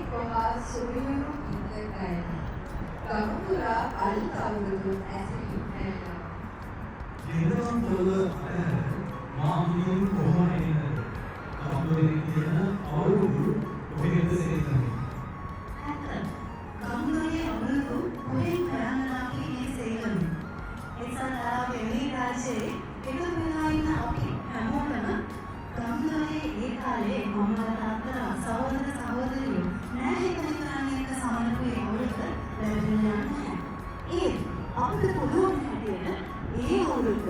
පවා සුළුණු ඉඳගයි. ගම්පුරා අල්තවුරුදු ඇසිරි පැනලා. දිනවල මාමියන් කොහොමද? ගම්පුරේ කියන අවුරුදු කොහෙද සෙල්ලන්නේ? ගම්පුරේ අවුරුදු කොහෙන් කරන්නා කී සෙල්ලන්නේ? එසලා වෙලී රාජ්‍යයේ එකතු වෙලා ඉන්න අපි හැමෝටම ගම්පුරේ ඒ කාලේ අම්මලා තාත්තලා සහෝදර සහෝදරියෝ නැහැ කෙනෙකුට එක සමනකුවේ අවුරුද්ද ලැබෙන්නේ නැහැ. ඒ අපිට පුළුවන් හැටියට ඒ අවුරුද්ද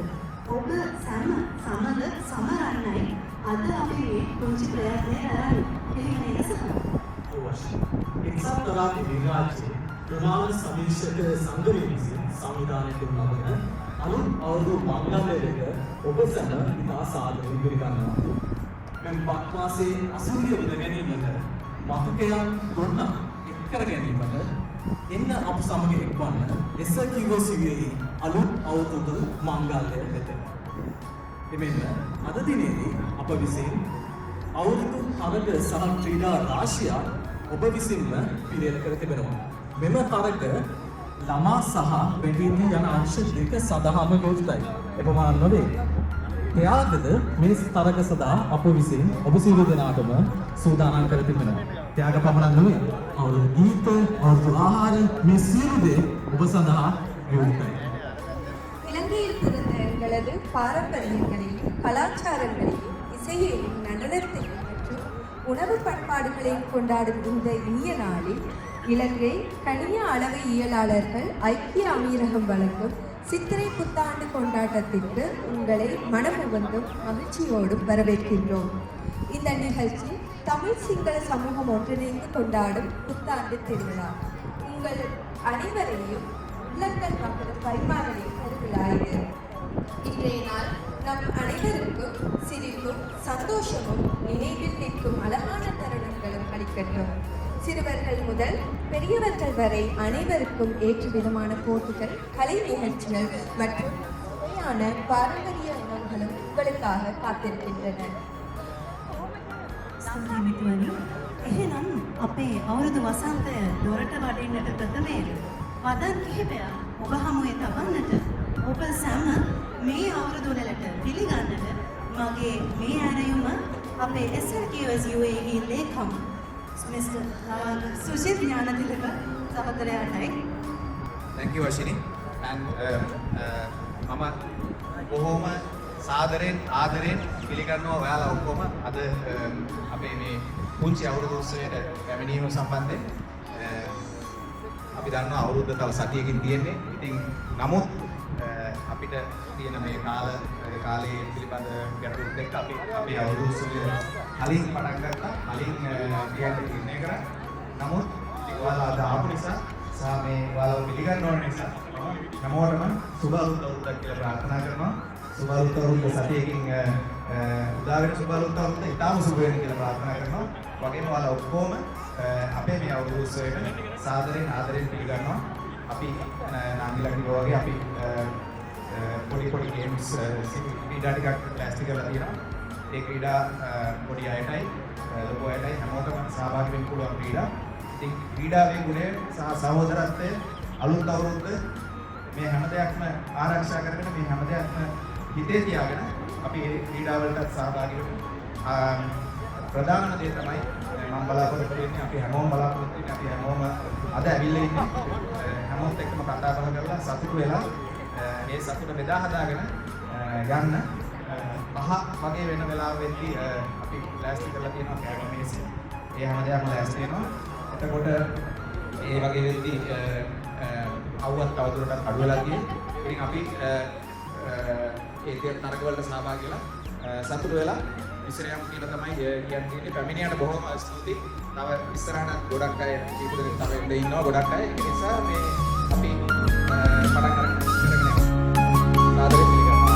ඔබ සමග සමරන්නයි අද අපි මේ පුංචි ප්‍රයත්නය කරන්නේ. එහෙම නේද සහෝ? එක්සත් තරාගේ විරාජ්‍යයේ ප්‍රමාණ සමීක්ෂක සංගමය විසින් සංවිධානය කරන ලබන අලුත් අවුරුදු මංගල්‍යයක ඔබ සැම ඉතා සාදරයෙන් පිළිගන්නවා. මෙම බක් මාසයේ අසූරිය විඳ ගැනීමට මතකයන් ගොන්න එක් කර ගැනීමට එන්න අප සමග එක්වන්න SQCUවේ අලුත් අවුරුදු මංගල්‍යය වෙත. එමෙන්න අද දිනේදී අප විසින් අවුරුදු තරග සහ ක්‍රීඩා රාශියක් ඔබ විසින්ම පිළියෙල කර තිබෙනවා. මෙම තරග ළමා සහ වැඩිහිටි යන අංශ දෙක සඳහාම යොදයි. එපමණක් නොවේ. ත්‍යාගද මේ තරග සඳහා අප විසින් ඔබ සියලු දෙනාටම සූදානම් කර තිබෙනවා. ත්‍යාග පමණක් නොවේ. අවුරුදු ගීත, අවුරුදු ආහාර මේ සියලු දේ ඔබ සඳහා යොදයි. இலங்கையில் பிறந்த எங்களது பாரம்பரியங்களையும் கலாச்சாரங்களையும் இசையையும் நடனத்தையும் மற்றும் உணவு பண்பாடுகளையும் கொண்டாடும் இந்த இனிய நாளில் இலங்கை கணிய அளவையியலாளர்கள் ஐக்கிய அமீரகம் வழங்கும் சித்திரை புத்தாண்டு கொண்டாட்டத்திற்கு உங்களை மனமுவந்தும் மகிழ்ச்சியோடும் வரவேற்கின்றோம். இந்த நிகழ்ச்சி தமிழ் சிங்கள சமூகம் ஒன்றிணைந்து கொண்டாடும் புத்தாண்டு திருவிழா. உங்கள் அனைவரையும் உள்ளங்கள் மக்களும் பரிமாறலின் திருவிழா இது. இன்றைய நாள் நம் அனைவருக்கும் சிரிப்பும் சந்தோஷமும் நினைவில் நிற்கும் அழகான தருணங்களும் அளிக்கட்டும். சிறுவர்கள் முதல் பெரியவர்கள் வரை அனைவருக்கும் ஏற்ற விதமான போட்டிகள், கலை நிகழ்ச்சிகள் மற்றும் சுவையான பாரம்பரிய உணவுகளும் உங்களுக்காக காத்திருக்கின்றன. සම්මානිතවනි එහෙනම් අපේ අවුරුදු වසන්තය දොරට වඩින්නට ප්‍රථමයෙන් වදන් කිහිපයක් ඔබ හමුවේ තබන්නට ඔබ සැම මේ අවුරුදු වලට පිළිගන්නට මගේ මේ ආරයුම අපේ SLQSUAE ලේකම් මිස්ටර් සුජිත් ඥානතිලක සහෝදරයාටයි. Thank you Ashini and මම බොහොම සාදරයෙන් ආදරයෙන් පිළිගන්නවා ඔයාලා ඔක්කොම අද අපේ මේ පුංචි අවුරුදු උත්සවයට පැමිණීම සම්බන්ධයෙන් අපි දන්නවා අවුරුද්ද තව සතියකින් තියෙන්නේ. ඉතින් නමුත් අපිට තියෙන මේ කාලයේ පිළිබඳ ගැටලුත් එක්ක අපි අපේ අවුරුදු උත්සවය කලින් පටන් ගත්තා. කලින් ක්‍රියාවට තීරණය කරා. නමුත් ඔයාලා අද ආපු නිසා සහ මේ ඔයාලා පිළිගන්න ඕන නිසා හැමෝටම සුබ අවුරුද්දක් කියලා ප්‍රාර්ථනා කරනවා. සුබ අවුරුද්ද සතියකින් උදා වෙන සුබ අවුරුද්ද ඉතාම සුබ වෙන්න කියලා ප්‍රාර්ථනා කරනවා. වගේම ඔයාලා ඔක්කොම අපේ මේ අවුරුදු උත්සවයට සාදරයෙන් ආදරයෙන් පිළිගන්නවා. අපි නාන්දිලා කිව්වා වගේ අපි පොඩි ගේම්ස් ක්‍රීඩා ටිකක් ප්ලාස්ටික් කරලා තියෙනවා. ඒ ක්‍රීඩා පොඩි අයටයි ලොකු අයටයි හැමෝටම සහභාගී වෙන්න පුළුවන් ක්‍රීඩා. ඉතින් ක්‍රීඩාවේ ගුණය සහ සහෝදරත්වය අලුත් අවුරුද්ද මේ හැම දෙයක්ම ආරක්ෂා කරගෙන මේ හැම දෙයක්ම හිතේ තියාගෙන අපි මේ ක්‍රීඩා වලට සහභාගී වෙමු. ප්‍රධානම දේ තමයි මම බලාපොරොත්තු වෙන්නේ අපි හැමෝම බලාපොරොත්තු වෙන්නේ අපි හැමෝම අද ඇවිල්ලා ඉන්නේ හැමෝත් එක්කම කතා බහ කරලා සතුටු වෙලා මේ සතුට බෙදා හදාගෙන යන්න පහ වගේ වෙන වෙලාව වෙද්දී අපි ප්ලාස්ටික් කරලා තියෙනවා කෑම මේසෙ. ඒ හැම දෙයක්ම ලෑස්ති වෙනවා. එතකොට ඒ වගේ වෙද්දී අවුවත් තවදුරටත් අඩු වෙලා තියෙන්නේ. ඉතින් අපි ඒ තරග වලට සහභාගී වෙලා සතුටු වෙලා ඉස්සරහම කියලා තමයි කියන්නේ. පැමිණියට බොහොම ස්තුතියි. තව ඉස්සරහට ගොඩක් අය කීප දෙනෙක් තව එන්න ඉන්නවා ගොඩක් අය. ඒ නිසා මේ අපි පටන් ගන්න සාදරයෙන් පිළිගන්නවා.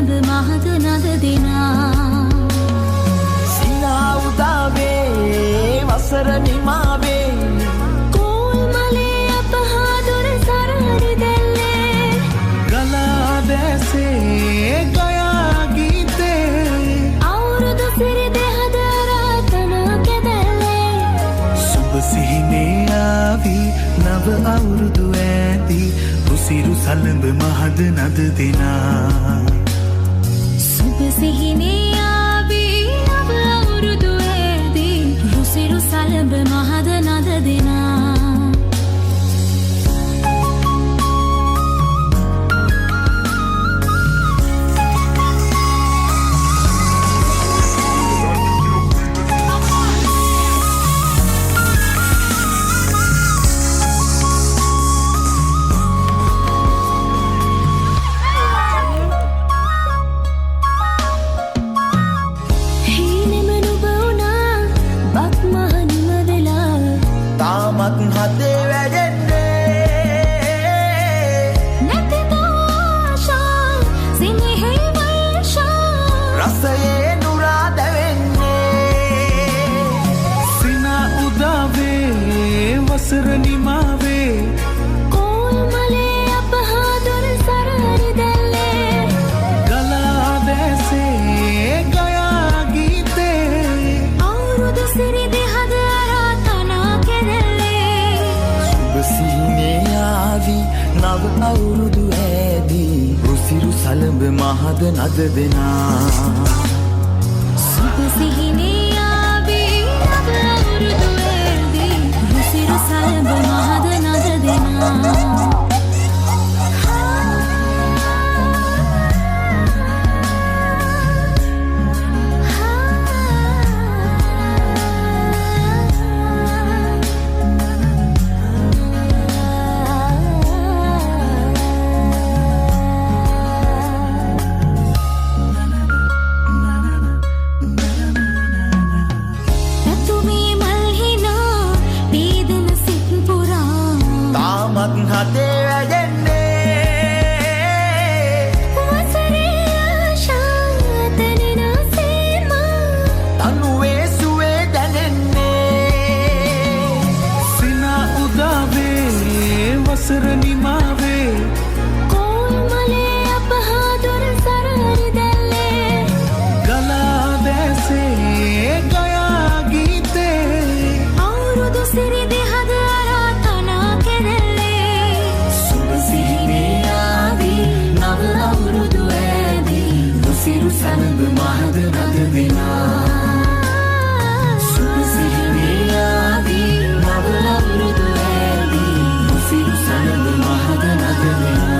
සලඹ මහද නද දෙනා සිනා උදාවේ වසර නිමාවේ කෝල් මලේ අප හා දුර සරහරි දැල්ලේ ගලා දැසේ ගයා ගීතේ අවුරුදු සිරි දෙහද රාතන කැදැල්ලේ සුබ සිහිනේ ආවි නව අවුරුදු ඇති රුසිරු සලඹ මහද නද දෙනා සුබ සිහිනේ ආවී නව අවුරුදු ඇදී රුසිරු සලඹ මහද නද දෙනා තාමත් හදේ වැඩෙන්නේ නැතිද ආශා සිනහේ වර්ෂා රසයේ නුරා දැවෙන්නේ සිනා උදාවේ වසර නිමාවේ කෝල් මලේ අප හා දුර සරහරි දැල්ලේ ගලා දැසේ ගයා ගීතේ අවුරුදු සිරි දෙහද රාතනා කැදැල්ලේ සුබ සිහිනේ ආවි නව අවුරුදු ඇදී රුසිරු සලඹ මහද නද දෙනා සුබ සිහිනේ ආවී නව අවුරුදු ඇදී රුසිරු සලඹ මහද නද දෙනා පැතුමේ මල් හිනා පීදන සිත් පුරා තාමත් හදේ වැඩෙන්නේ වසරේ ආශා තනෙන සීමා තනුවේ සුවේ දැනෙන්නේ සිනා උදාවේ වසර නිමාවේ කෝල් මලේ අප හා දුර සරහරි දැල්ලේ ගලා දැසේ ගයා ගීතේ අවුරුදු සිරි දෙහද රාතනා කැදැල්ලේ සුබ සිහිනේ ආවි නව අවුරුදු ඇදී රුසිරු සලඹ මහද නද දෙනා සුබ සිහිනේ ආවි නව අවුරුදු ඇදී රුසිරු සලඹ මහද නද දෙනා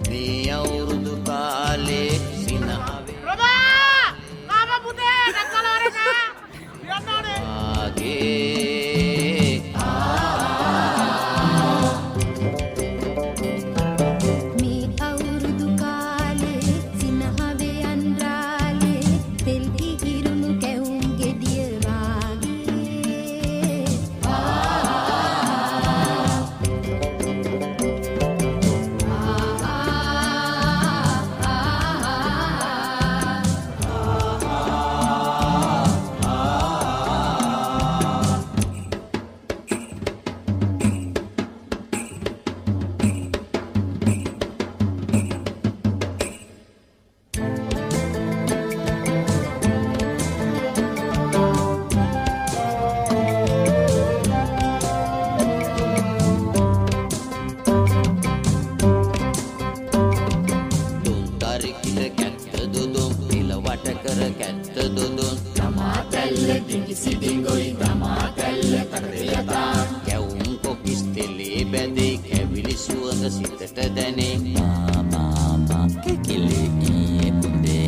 මේ අවුරුදු කාලේ සිනාවේ ආගේ මේ අවුරුදු කාලේ සිනහවේ අන්රාලේ තෙල් ඉහිරුණු කැවුම් ගෙඩිය වාගේ දුන් තරිකිට කැත්ත දුදුන් පිළ වට කර කැත්ත දුදුන් තමා තැල්ල දිගිසි දිගොයි තමා තැල්ල තකදයතා කැවුම් කොකිස් තෙලේ බැඳේ කැවිලි සුවඳ සිතට දැනේ මාමා කෙකිලේ ඊයේ පුතේ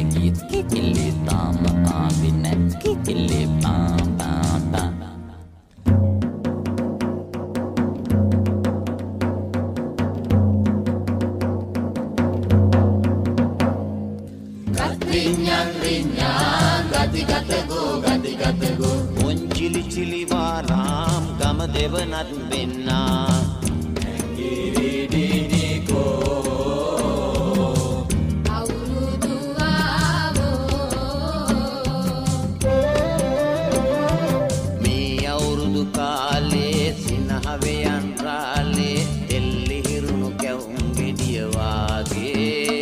මොන්චිලි චිලි වාරාම් ගම දෙවනත් වෙන්නා මේ අවුරුදු කාලේ සිනහවයන් රාලේ එල්ලි හිරුණු කැවුම් ගෙඩිය වාගේ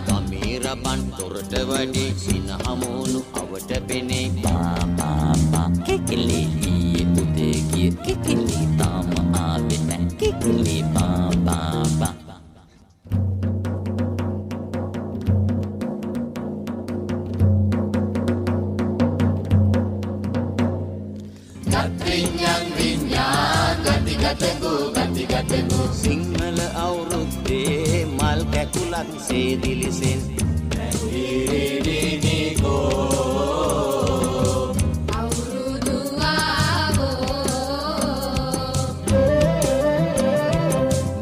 Kameraman tොරට වඩි සිනහමෝනු අවට පෙනේ පාපා කෙකලි ඊයේ උදේ ගිය කෙකලි තාම ආවේ නැහැ කෙකලි පාපා සිංහල අවුරුද්දේ මල් කැකුලක් සේදිලිසෙන්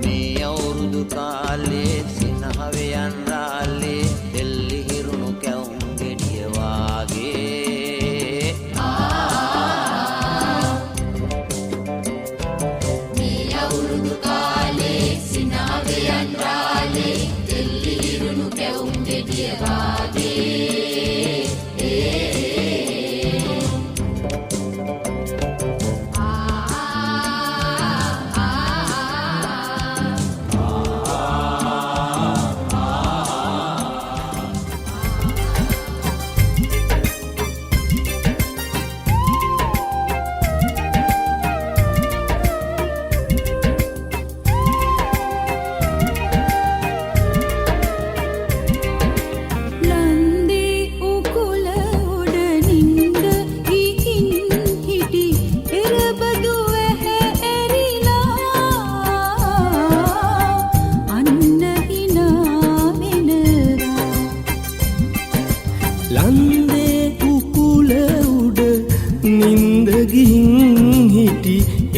මේ අවුරුදු කාලේ සිනහවයන් රාලේ එල්ලි හිරුණු කැවුම් ගෙඩිය වාගේ මේ අවුරුදු කාලේ සිනහවයන් රාලේ එල්ලි හිරුණු කැවුම් ගෙඩිය වාගේ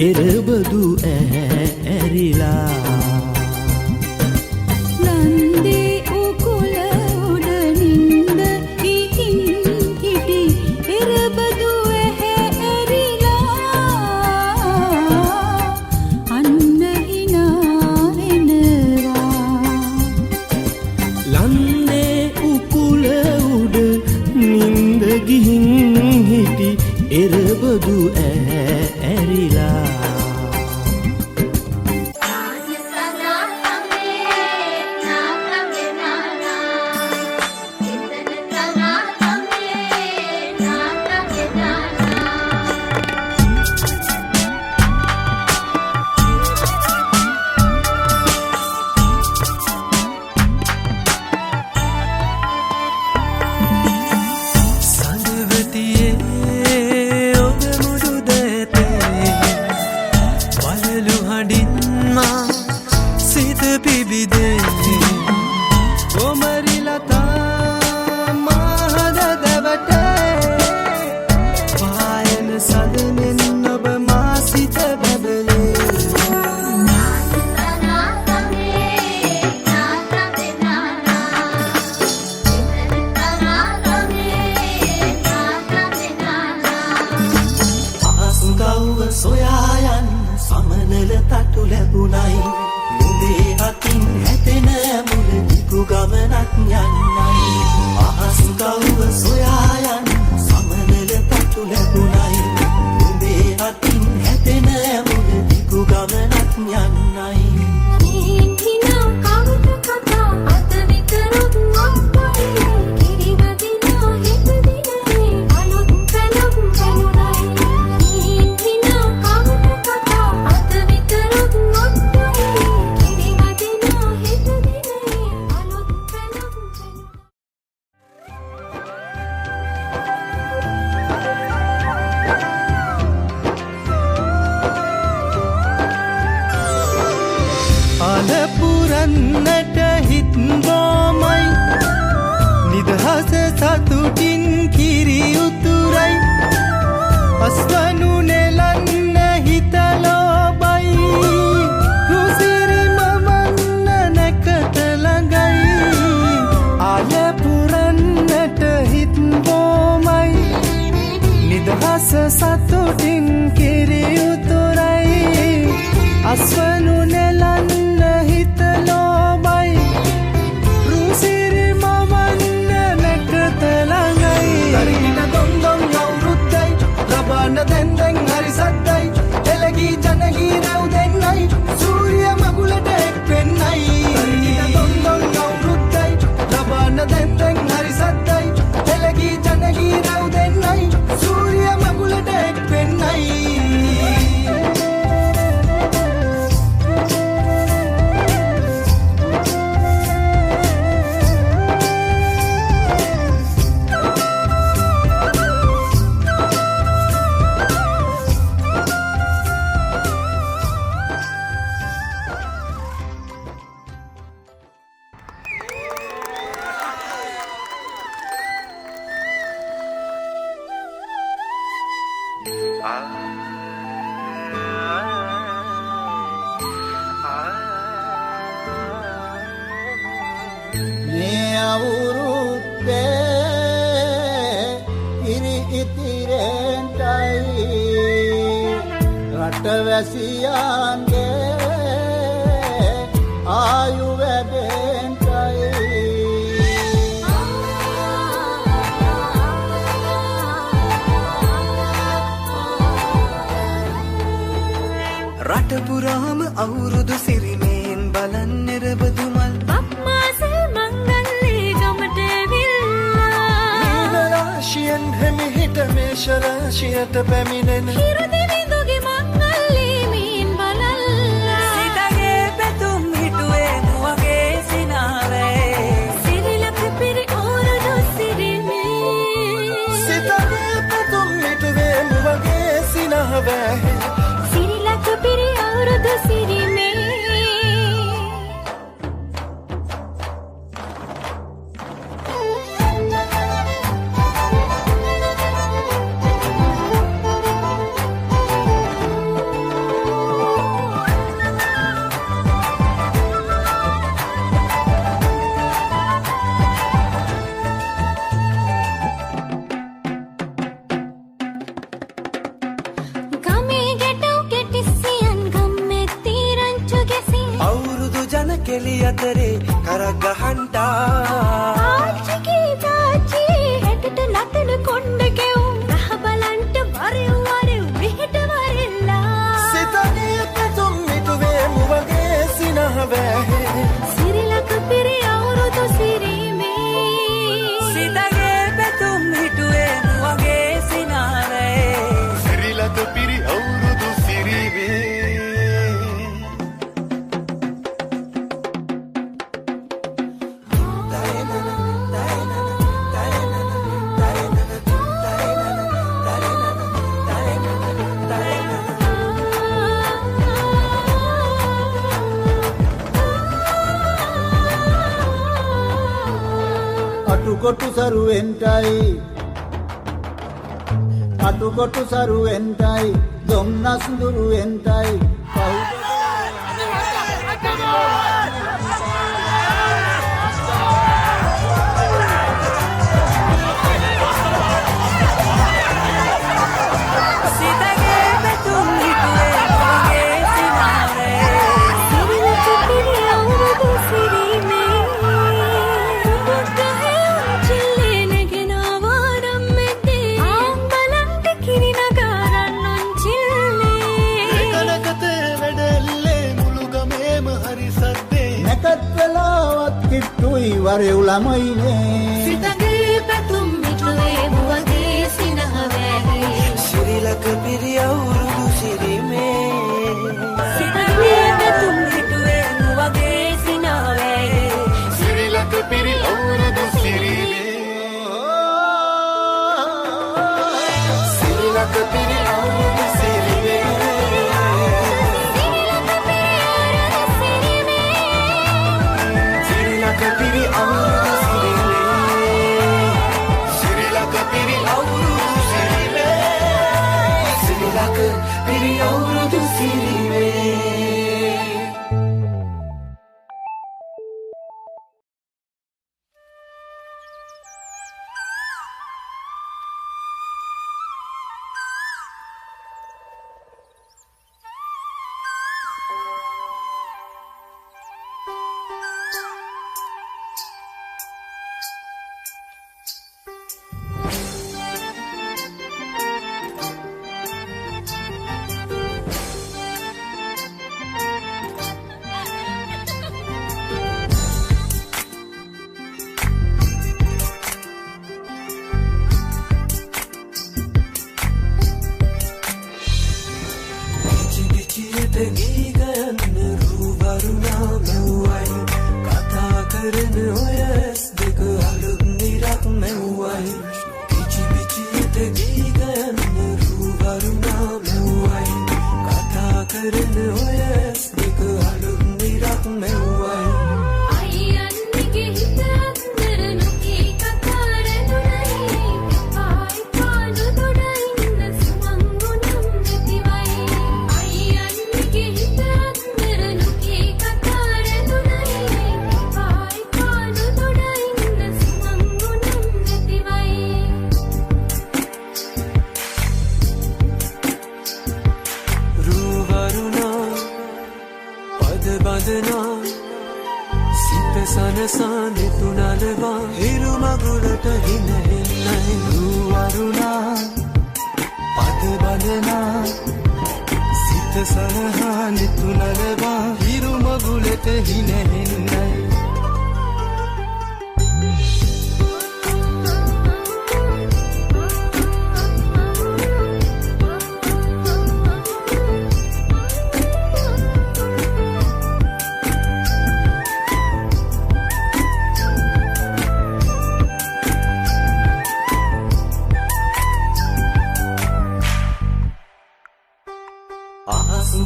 එරබදු ඇරිලා ලන්දේ උකුල උඩ නින්ද ගිහින් හිටි එරබදු ඇරිලා අන්න හිනා වෙනවා ලන්දේ උකුල උඩ නින්ද ගිහින් හිටි එරබදු ඇරිලා සොයා යන්න සමනල තටු ලැබුණයි මුදේ අතින් හැතෙන මුල දිගු ගමනක් යන්නයි අහස් කවුව සොයා යන්න සමනල බලන්නට හිත් බොමයි නිදහස සතුටින් කිරි උතුරයි අස්වනු නෙලන්න හිත ලෝබයි රුසිරි මවන්න නැකට ළඟයි ආල පුරන්නට හිත් බොමයි නිදහස සතුටින් කිරි උතුරයි අස්වනු නෙලන්න හිත ලෝබයි රුසිරි මවන්න නැකට ළඟයි දරිමින දොන්දොන් අවුරුද්දයි ලබන දැන් දැන් හරි සද්දයි එළගී ජනගී රැව් දෙන්නයි සූර්ය මගුලට එක් වෙන්නයි දරිමින දොන්දොන් අවුරුද්දයි ලබන දැන් දැන් හරි සද්දයි එළගී ජනගී රැව් දෙන්නයි සූර්ය මගුලට එක් වෙන්නයි රටපුරාම අවුරුදු සිරිමේන් බලන් නිරබදුමල් බක්මාසල් මංගල්ලේ ගමට ඇවිල්ලා රාශියෙන් හැමිහිට මේෂ රාශියට පැමිණෙන හිරදිවිඳුගේ මංගල්ලේ මීන් බලල්ලා සිතගේ පැතුම් හිටුවේ මුවගේ සිනාවේ සිරිලක පිරි අවුරුදු සිරිමේ සිතගේ පැතුම් හිටුවේ මුවගේ සිනාවේ පිරි අවුරුදු සිරිමේ අතරේ කරක් ගහන්ටා ආච්චිගේ තාච්චි හැටට නටන කොණ්ඩ කෙවුම් රහ බලන්ට වරෙව් වරෙව් මෙහෙට වරෙල්ලා සිතගේ පැතුම් මිටුවේ මුවගේ සිනහවැහේ සිරිලක පිරි අවුරුදු සිරිමේ සිතගේ පැතුම් මිටුවේ මුවගේ සිනහවැහේ සිරිලක පිරි අවුරුදු සිරිමේ අටුකොටු සරුවෙන්ටයි දොම්නස් දුරුවෙන්ටයි වරෙව් ළමයිනේ සිතගේ පැතුම් මිටුවේ මුවගේ සිනහවැහේ සිරිලක පිරි අවුරුදු සිරිමේ සිතගේ පැතුම් මිටුවේ මුවගේ සිනහවැහේ සිරිලක පිරි අවුරුදු සිරිමේ සිරිලක පිරි අවුරුදු සිරිමේ සිරිලක පිරි අවුරුදු සිරිමේ ගී ගයන්න රූවරුණා මෙව්වයි කතා කරන ඔය ඇස් දෙක අලුත් නිරක් මෙව්වයි පිචි පිචියට ගී ගයන්න රූවරුණා මෙව්වයි කතා කරන ඔය ඇස් දෙක අලුත් නිරක් මෙව්වයි සිත සනසා නිතුනලවා හිරු මගුලට හින එන්නයි රූවරුණා පද බඳනා සිත සනහා නිතුනලවා හිරු මගුලට හින එන්නයි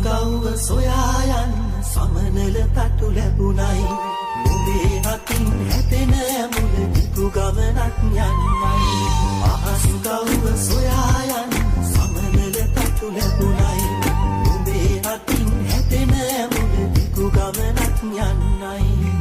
ගව්ව සොයා යන්න සමනල තටු ලැබුණයි මුලේ අතින් හැපෙන ඇමුල දිගු ගමනක් යන්නයි අහස් ගව්ව සොයා යන්න සමනල තටු ලැබුණයි මුලේ අතින් හැපෙන ඇමුල දිගු ගමනක් යන්නයි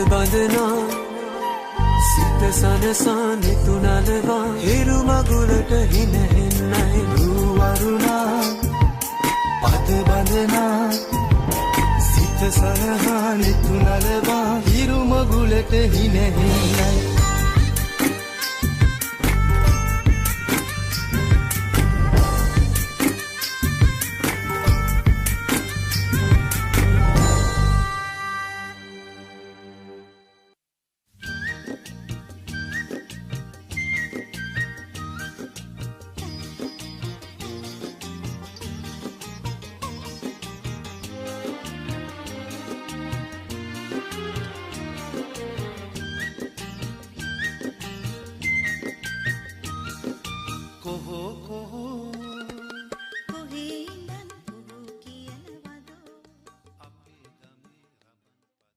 බඳනා සිත සනසා නිතුනලවා හිරු මගුලට හින එන්නයි රූවරුණා පද බඳනා සිත සනහා නිතුනලවා හිරු මගුලට හින එන්නයි